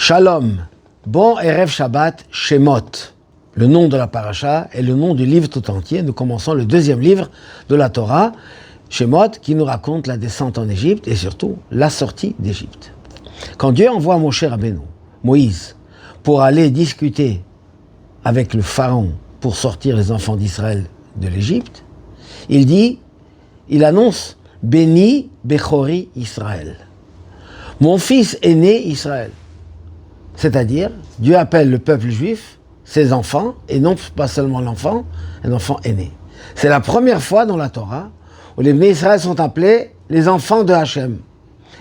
Shalom, bon Erev Shabbat, Shemot. Le nom de la paracha est le nom du livre tout entier. Nous commençons le deuxième livre de la Torah, Shemot, qui nous raconte la descente en Égypte et surtout la sortie d'Égypte. Quand Dieu envoie Moshe Rabbeinu, Moïse, pour aller discuter avec le pharaon pour sortir les enfants d'Israël de l'Égypte, il annonce « Béni Bechori Israël ». Mon fils est né Israël. C'est-à-dire, Dieu appelle le peuple juif, ses enfants, et non pas seulement l'enfant, un enfant aîné. C'est la première fois dans la Torah où les Bnei Israël sont appelés les enfants de Hachem.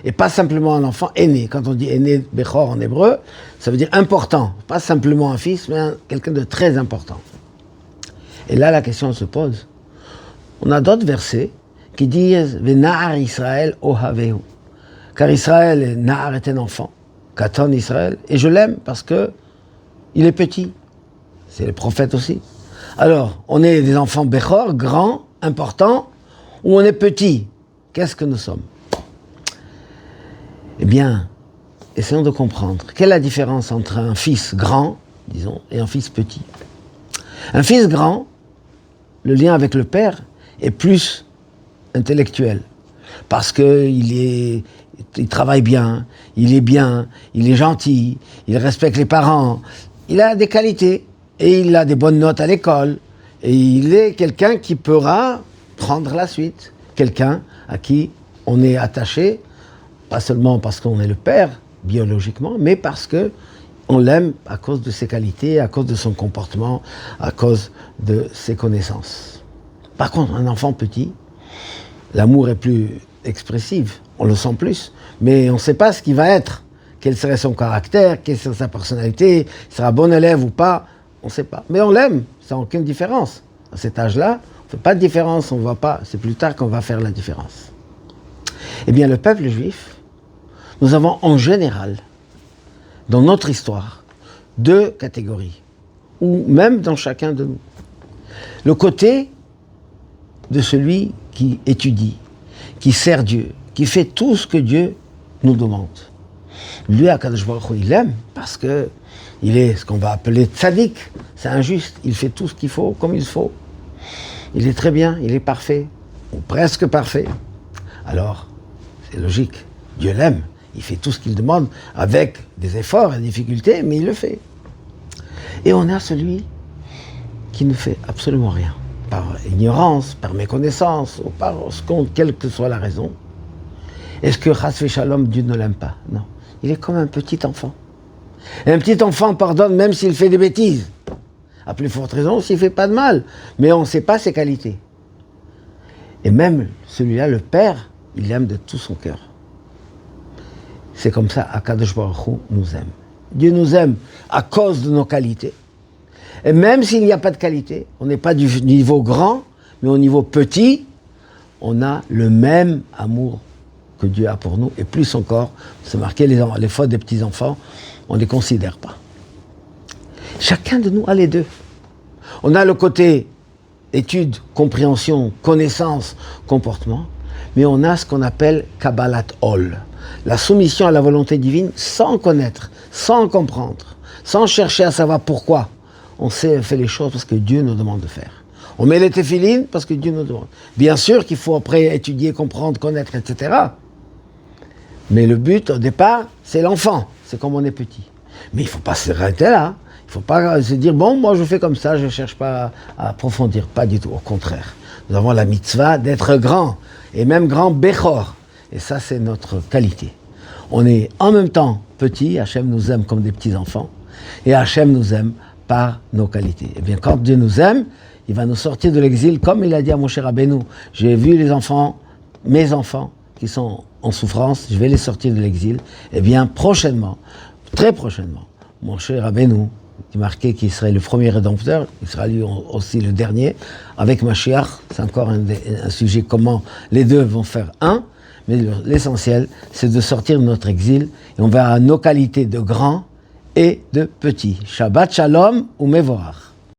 Et pas simplement un enfant aîné. Quand on dit aîné, Bechor en hébreu, ça veut dire important. Pas simplement un fils, mais quelqu'un de très important. Et là, la question se pose. On a d'autres versets qui disent « Ve'na'ar Israël ohavehu » car Israël, Na'ar est un enfant. Katon Israël, et je l'aime parce que il est petit. C'est le prophète aussi. Alors, on est des enfants Bechor, grands, importants, ou on est petits. Qu'est-ce que nous sommes? Eh bien, essayons de comprendre. Quelle est la différence entre un fils grand, disons, et un fils petit? Un fils grand, le lien avec le père est plus intellectuel, parce qu'il travaille bien, il est gentil, il respecte les parents, il a des qualités, et il a des bonnes notes à l'école, et il est quelqu'un qui pourra prendre la suite, quelqu'un à qui on est attaché, pas seulement parce qu'on est le père, biologiquement, mais parce que on l'aime à cause de ses qualités, à cause de son comportement, à cause de ses connaissances. Par contre, un enfant petit, l'amour est plus expressif, on le sent plus, mais on ne sait pas ce qu'il va être. Quel serait son caractère, quelle serait sa personnalité, il sera bon élève ou pas, on ne sait pas. Mais on l'aime, ça n'a aucune différence. À cet âge-là, on ne fait pas de différence, on ne voit pas, c'est plus tard qu'on va faire la différence. Eh bien, le peuple juif, nous avons en général, dans notre histoire, deux catégories, ou même dans chacun de nous. Le côté de celui qui étudie, qui sert Dieu, qui fait tout ce que Dieu nous demande. Lui, Akadosh Baruch Hu, il aime parce que il est ce qu'on va appeler tzaddik, c'est injuste, il fait tout ce qu'il faut comme il faut. Il est très bien, il est parfait, ou presque parfait. Alors, c'est logique, Dieu l'aime, il fait tout ce qu'il demande avec des efforts et des difficultés, mais il le fait. Et on a celui qui ne fait absolument rien, par ignorance, par méconnaissance, ou par quelle que soit la raison. Est-ce que Chas Shalom, Dieu ne l'aime pas? Non. Il est comme un petit enfant. Et un petit enfant pardonne même s'il fait des bêtises. À plus forte raison s'il ne fait pas de mal. Mais on ne sait pas ses qualités. Et même celui-là, le Père, il l'aime de tout son cœur. C'est comme ça, Akadosh Baruch Hu nous aime. Dieu nous aime à cause de nos qualités. Et même s'il n'y a pas de qualité, on n'est pas du niveau grand, mais au niveau petit, on a le même amour que Dieu a pour nous, et plus encore, c'est marqué, les fautes des petits-enfants, on ne les considère pas. Chacun de nous a les deux. On a le côté étude, compréhension, connaissance, comportement, mais on a ce qu'on appelle Kabbalat Ol, la soumission à la volonté divine sans connaître, sans comprendre, sans chercher à savoir pourquoi. On fait les choses parce que Dieu nous demande de faire. On met les téphilines parce que Dieu nous demande. Bien sûr qu'il faut après étudier, comprendre, connaître, etc. Mais le but, au départ, c'est l'enfant. C'est comme on est petit. Mais il ne faut pas s'arrêter là. Il ne faut pas se dire, bon, moi je fais comme ça, je ne cherche pas à approfondir. Pas du tout, au contraire. Nous avons la mitzvah d'être grand. Et même grand Bechor. Et ça, c'est notre qualité. On est en même temps petit. Hachem nous aime comme des petits-enfants. Et Hachem nous aime par nos qualités. Et bien, quand Dieu nous aime, il va nous sortir de l'exil, comme il a dit à Moshe Rabbeinu. J'ai vu les enfants, mes enfants, qui sont en souffrance, je vais les sortir de l'exil. Eh bien, prochainement, très prochainement, Moshe Rabbeinu, qui marquait qu'il serait le premier rédempteur, il sera lui aussi le dernier, avec Mashiach, c'est encore un sujet comment les deux vont faire un, mais l'essentiel, c'est de sortir de notre exil, et on verra nos qualités de grands et de petits. Shabbat Shalom ou Mevorach.